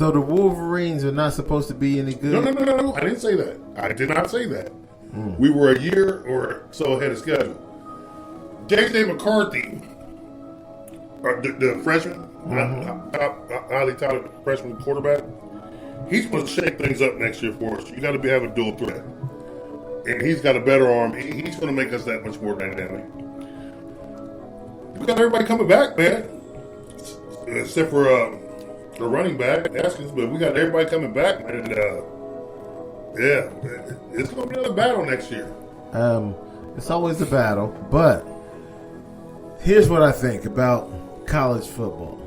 So the Wolverines are not supposed to be any good? No. I didn't say that. I did not say that. We were a year or so ahead of schedule. J.J. McCarthy, the freshman, highly touted freshman quarterback, he's going to shake things up next year for us. You got to have a dual threat. And he's got a better arm. He's going to make us that much more dynamic. We got everybody coming back, man. Except for the running back, Haskins, but we got everybody coming back, man. And, it's going to be another battle next year. It's always a battle, but here's what I think about college football.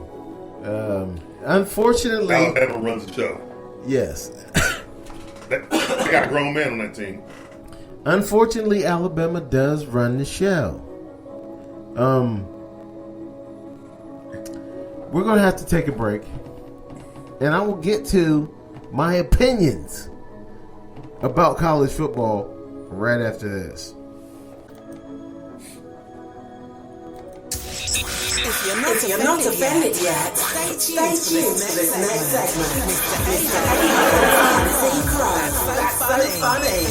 Unfortunately, Alabama runs the show. Yes. They got a grown man on that team. Unfortunately, Alabama does run the show. We're going to have to take a break, and I will get to my opinions about college football right after this. If you're not offended yet, stay tuned for this next segment. That's so funny.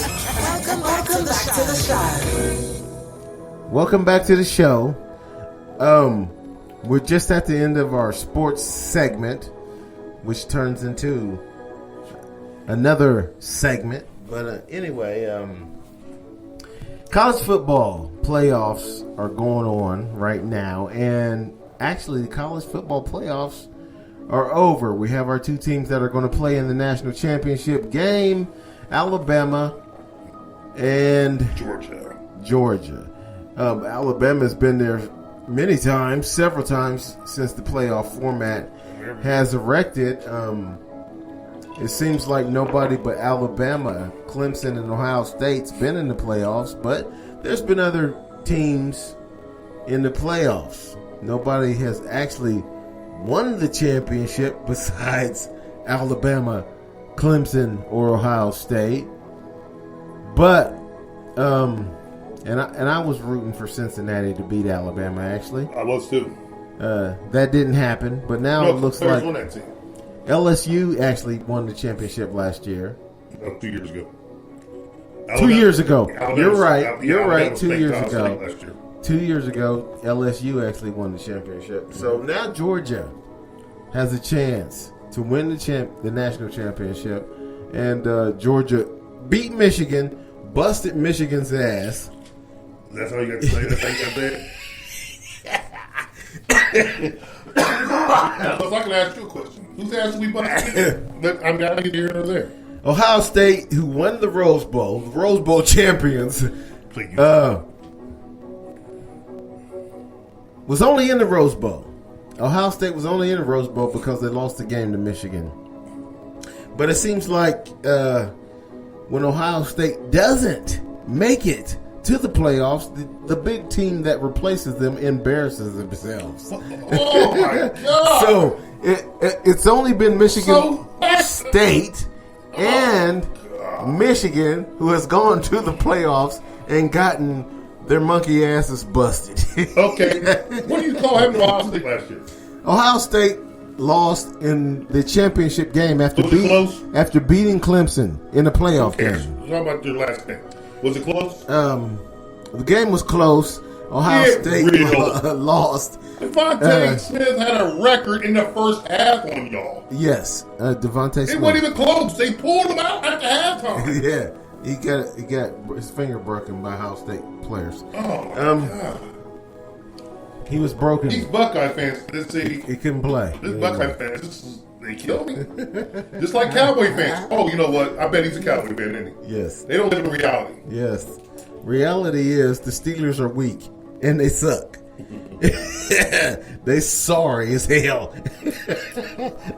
Welcome back to the show. Welcome back to the show. We're just at the end of our sports segment, which turns into another segment. But anyway, college football playoffs are going on right now, and actually the college football playoffs are over. We have our two teams that are going to play in the national championship game, Alabama and Georgia. Alabama's been there many times, several times since the playoff format has erected. It seems like nobody but Alabama, Clemson, and Ohio State's been in the playoffs, but there's been other teams in the playoffs. Nobody has actually won the championship besides Alabama, Clemson, or Ohio State. But and I was rooting for Cincinnati to beat Alabama. Actually, I was too. That didn't happen, but now it looks like won that team. LSU actually won the championship last year. 2 years ago. 2 years ago. Alabama, You're right. You're right. 2 years last ago. year. 2 years ago, LSU actually won the championship. So now Georgia has a chance to win the national championship, and Georgia beat Michigan, busted Michigan's ass. That's how you got to say that. So I can ask you a question. Whose ass we busted? But I'm not here or there. Ohio State, who won the Rose Bowl champions, was only in the Rose Bowl. Ohio State was only in the Rose Bowl because they lost the game to Michigan. But it seems like when Ohio State doesn't make it to the playoffs, the big team that replaces them embarrasses themselves. Oh my God! So it's only been Michigan State and Michigan who has gone to the playoffs and gotten their monkey asses busted. Okay, what do you call having Ohio State last year? Ohio State lost in the championship game after beating Clemson in the playoff game. Talk about your last game. Was it close? The game was close. Ohio State lost. Devontae Smith had a record in the first half on y'all. Yes, Devontae Smith. It wasn't even close. They pulled him out at the halftime. Yeah, he got his finger broken by Ohio State players. Oh my God. He was broken. These Buckeye fans, he couldn't play. This Buckeye fans, they kill me. Just like Cowboy fans. Oh, you know what? I bet he's a Cowboy fan, isn't he? Yes. They don't live in reality. Yes. Reality is the Steelers are weak and they suck. They sorry as hell.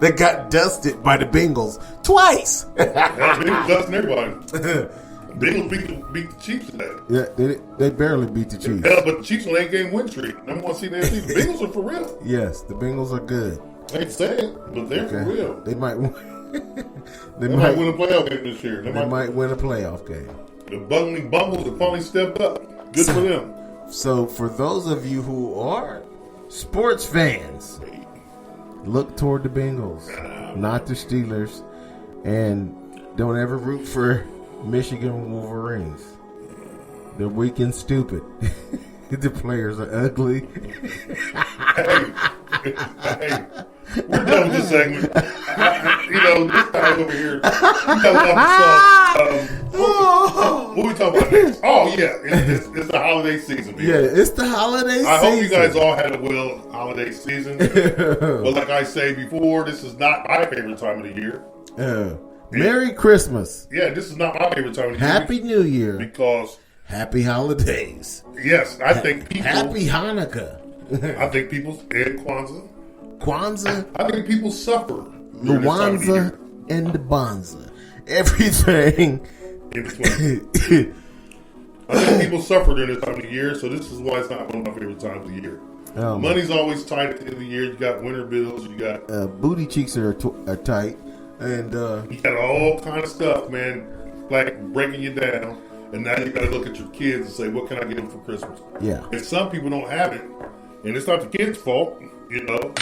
They got dusted by the Bengals twice. Bengals dusting everybody. Bengals beat the Chiefs today. Yeah, they barely beat the Chiefs. Hell, but the Chiefs on 8-game win streak. Number one seed in the AFC. The Bengals are for real. Yes, the Bengals are good. I hate to say it, but they're for real. They might win. they might win a playoff game this year. They might win a playoff game. The Bungling Bumbles have finally stepped up. Good for them. So, for those of you who are sports fans, Look toward the Bengals, not the Steelers, and don't ever root for Michigan Wolverines. They're weak and stupid. The players are ugly. Hey, we're done with this segment. This guy over here. What we talking about next? Oh, yeah. It's the holiday season. Yeah, it's the holiday season. I hope you guys all had a well holiday season. But like I say before, this is not my favorite time of the year. Merry Christmas. Yeah, this is not my favorite time of the year. Happy New Year. Because... Happy holidays. Yes, I think people... Happy Hanukkah. I think people... And Kwanzaa. Kwanzaa. I think people suffer. Luanza and the Bonza. Everything. In between. I think people suffer during this time of the year, so this is why it's not one of my favorite times of the year. Money's always tight at the end of the year. You got winter bills. You got... booty cheeks are tight. And you got all kind of stuff, man. Like breaking you down. And now you got to look at your kids and say, what can I get them for Christmas? Yeah. And some people don't have it. And it's not the kids' fault, It's not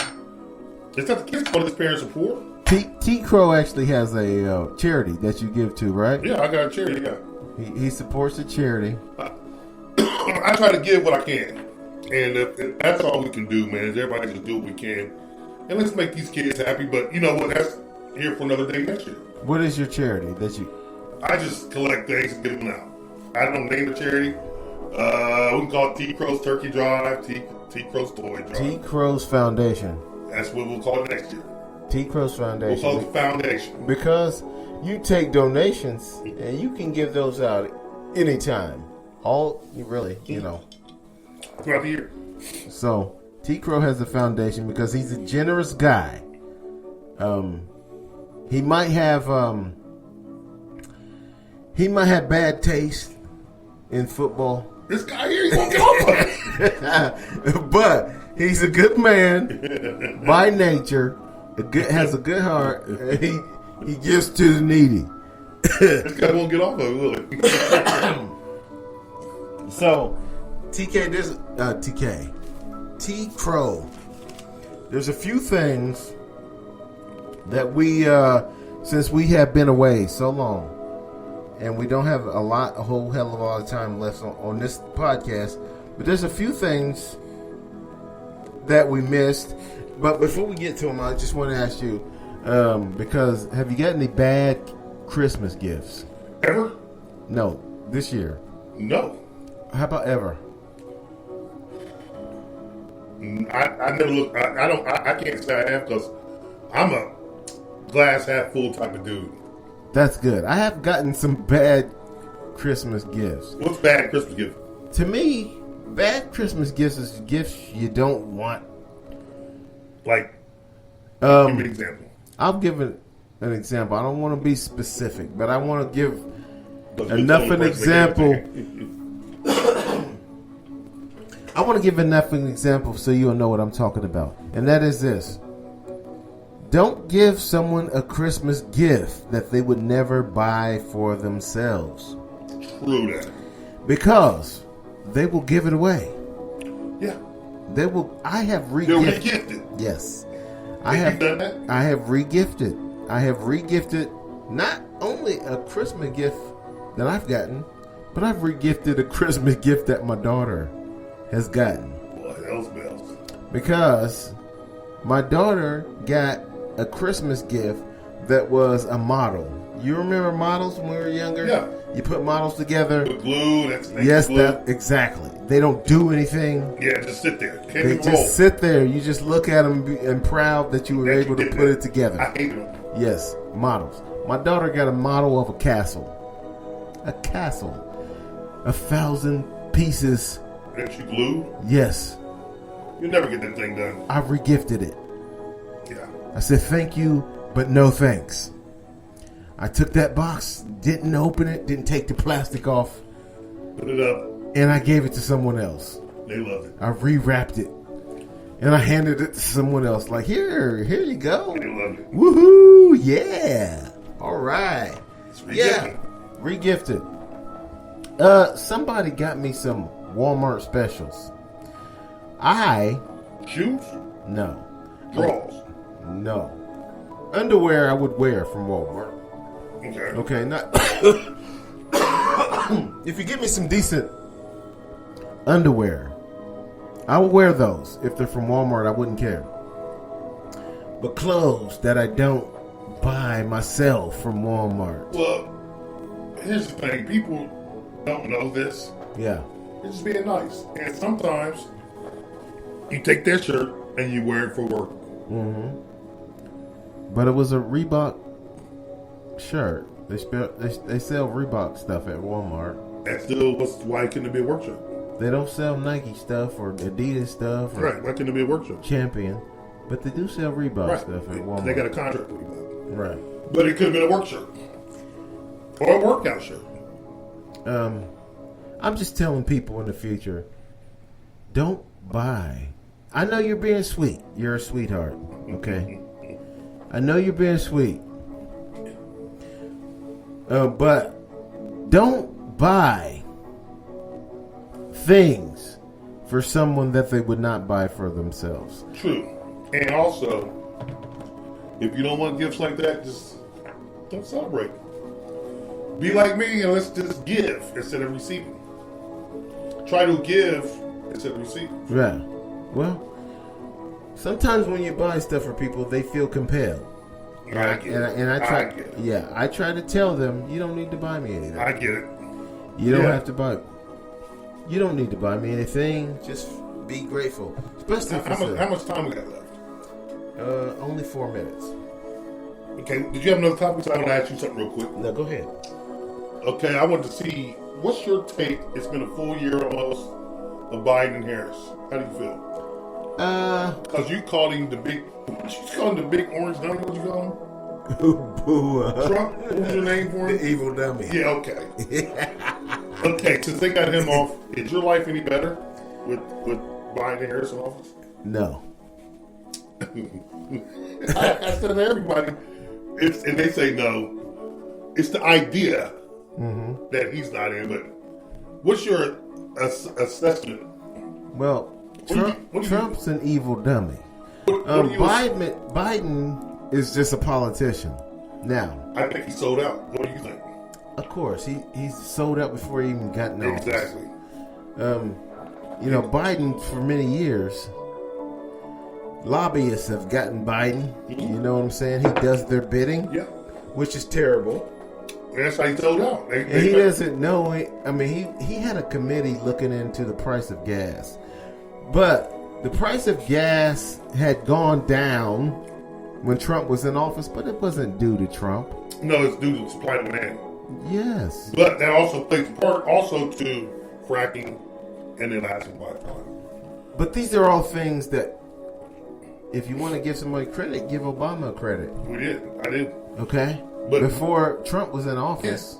the kids' fault his parents are poor. T. Crow actually has a charity that you give to, right? Yeah, I got a charity, yeah. He supports a charity. I try to give what I can. And if that's all we can do, man, is everybody just do what we can. And let's make these kids happy. But you know what? That's here for another day next year. What is your charity that you... I just collect things and give them out. I don't name the charity. We can call it T. Crow's Turkey Drive, T. Crow's Toy Drive. T. Crow's Foundation. That's what we'll call it next year. T. Crow's Foundation. We'll call it the foundation. Because you take donations and you can give those out anytime. Throughout the year. So, T. Crow has a foundation because he's a generous guy. He might have bad taste in football. This guy here, he won't get off of it. But he's a good man by nature. Has a good heart. He gives to the needy. This guy won't get off of it, will he? So, T. Crow. There's a few things that we, since we have been away so long, and we don't have a whole hell of a lot of time left on this podcast, but there's a few things that we missed. But before we get to them, I just want to ask you, because have you got any bad Christmas gifts? Ever? No, this year. No. How about ever? I never look. I can't say I have because I'm a glass half full type of dude. That's good. I have gotten some bad Christmas gifts. What's bad Christmas gift? To me, bad Christmas gifts is gifts you don't want. Like, give me an example. I'll give an example. I don't want to be specific, but I want to give enough an example. I want to give enough an example so you'll know what I'm talking about. And that is this. Don't give someone a Christmas gift that they would never buy for themselves. True that. Because they will give it away. Yeah. They will. I have They're regifted. regifted. Yes. You've done that? I have regifted. I have regifted not only a Christmas gift that I've gotten, but I've regifted a Christmas gift that my daughter has gotten. Boy, those bells. Because my daughter got a Christmas gift that was a model. You remember models when we were younger? Yeah. You put models together. With glue, that's Yes, glue. that exactly. They don't do anything. Yeah, just sit there. Can't They even just roll. sit there. You just look at them and proud that you were That you able to did put that. it together. I hate them. Yes, models. My daughter got a model of a castle. A castle. 1,000 pieces. That you glue, Yes. you'll never get that thing done. I regifted it. Yeah. I said thank you, but no thanks. I took that box, didn't open it, didn't take the plastic off, Put it up. and I gave it to someone else. They love it. I rewrapped it, and I handed it to someone else. Like, here you go. They love it. Woohoo! Yeah. All right. It's Yeah. regifted. Regifted. Somebody got me some Walmart specials. Shoes? No. Draws. No. Underwear I would wear from Walmart. Okay. Okay, not if you give me some decent underwear, I will wear those. If they're from Walmart, I wouldn't care. But clothes that I don't buy myself from Walmart. Well, here's the thing. People don't know this. Yeah. It's just being nice. And sometimes you take their shirt and you wear it for work. Mm-hmm. But it was a Reebok shirt. They sell Reebok stuff at Walmart. That's still why couldn't it be a work shirt? They don't sell Nike stuff or Adidas stuff or Right. Why couldn't it be a work shirt? Champion. But they do sell Reebok Right. stuff at Walmart. They got a contract with Reebok. Right. But it could have been a work shirt. Or a workout shirt. I'm just telling people in the future, don't buy. I know you're being sweet. You're a sweetheart. Okay? I know you're being sweet. But don't buy things for someone that they would not buy for themselves. True. And also, if you don't want gifts like that, just don't celebrate. Be like me and let's just give instead of receiving. Try to give instead of receiving. Yeah. Well, sometimes when you buy stuff for people, they feel compelled. I get it. I try. I get it. Yeah, I try to tell them you don't need to buy me anything. I get it. You don't Yeah. have to buy. You don't need to buy me anything. Just be grateful. Especially if How much time we got left? only 4 minutes. Okay, did you have another topic? So I want to ask you something real quick. No, go ahead. Okay, I want to see, what's your take? It's been a full year almost of Biden and Harris. How do you feel? Because you called him the big orange dummy. What you call him? Trump? What was your name for him? The evil dummy. Yeah, okay. Okay, since they got him off, is your life any better with Biden and Harris in office? No. I said to everybody, and they say no. It's the idea that he's not in, but what's your assessment? Well, Trump's an evil dummy. What do you Biden is just a politician. Now, I think he sold out. What do you think? of course, he's sold out before he even got in office. Exactly. Biden for many years, lobbyists have gotten Biden. You know what I'm saying? He does their bidding, Yeah. which is terrible. And that's how he sold out. And he doesn't know. He had a committee looking into the price of gas, but the price of gas had gone down when Trump was in office, but it wasn't due to Trump. No, it's due to supply and demand. Yes. But that also plays part also to fracking and the Alaskan pipeline. But these are all things that, if you want to give somebody credit, give Obama credit. We did. I did. Okay? But- before Trump was in office,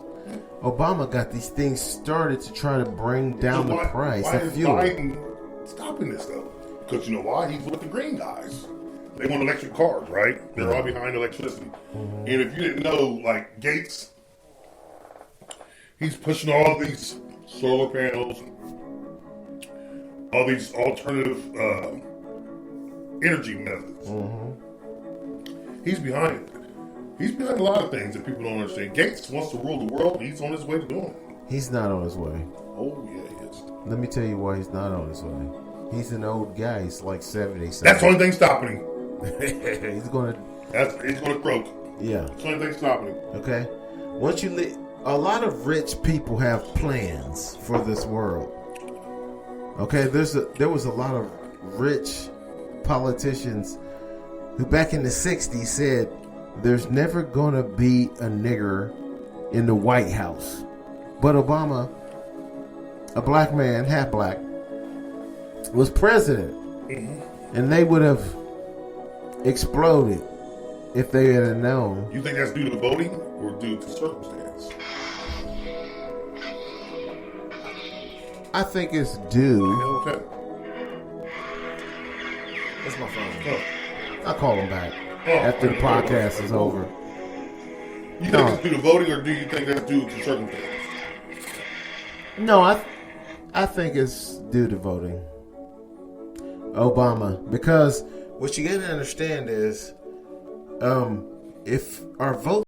Obama got these things started to try to bring down the price why of is fuel. Biden stopping this though? Because you know why? He's with the green guys. They want electric cars, right? They're all behind electricity. And if you didn't know, like Gates, he's pushing all these solar panels, all these alternative energy methods. He's behind it. He's behind a lot of things that people don't understand. Gates wants to rule the world, and he's on his way to doing it. He's not on his way. Oh, yeah, he is. Let me tell you why he's not on his way. He's an old guy. He's like 70. That's the only thing stopping him. He's going to, He's going to croak. yeah. That's the only thing stopping him. Okay? Once you a lot of rich people have plans for this world. Okay? There was a lot of rich politicians who back in the 60s said there's never going to be a nigger in the White House. But Obama, a black man, half black, was president. And they would have exploded if they had known. You think that's due to voting or due to circumstance? I think it's due. Okay. That's my phone. Oh. I'll call him back Oh, after the podcast is over. You No. think it's due to voting or do you think that's due to circumstance? No, I think it's due to voting. Obama. Because what you got to understand is If our vote